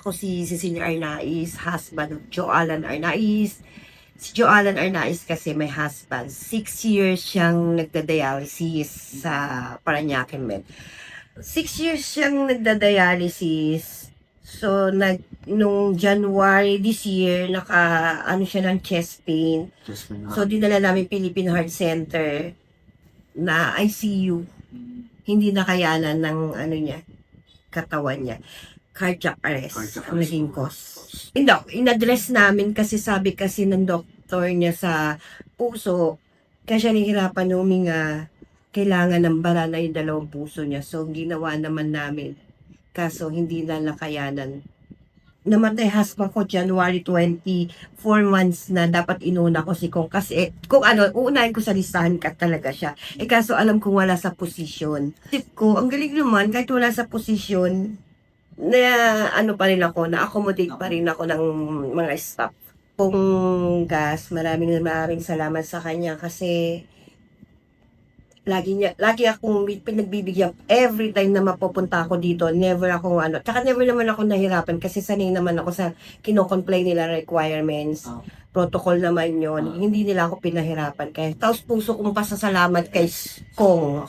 Ako si Cecilia Arnaiz, husband of Joe Alan Arnaiz. Si Joe Alan Arnaiz kasi may husband. 6 years siyang nagda-dialysis sa Parañaque Med. 6 years siyang nagda-dialysis. So, nung January this year, ano siya ng chest pain. So, dinala namin Philippine Heart Center na ICU. Hindi nakayanan ng niya, katawan niya. Cardiac arrest ang naging cause. Hindi, in-address namin kasi sabi kasi ng doktor niya sa puso, kaya siya nahihirapan huminga, kailangan ng bara na yung dalawang puso niya. So, ginawa naman namin. Kaso, hindi na nakayanan. Namatay husband ko January 20, 4 months na dapat inuna ko si Kong kasi kung uunahin ko sa listahan ka talaga siya. Kaso alam kong wala sa posisyon. Tip ko, ang galing naman kahit wala sa posisyon, na pa rin ako, na-accommodate pa rin ako ng mga staff. Kung maraming salamat sa kanya kasi lagi akong pinagbibigyan every time na mapupunta ako dito. Never akong tsaka never naman ako nahirapan kasi sanay naman ako sa kino-comply nila requirements. Protocol naman yon. Hindi nila ako pinahirapan. Kaya taos puso kong pasasalamat kay Kong.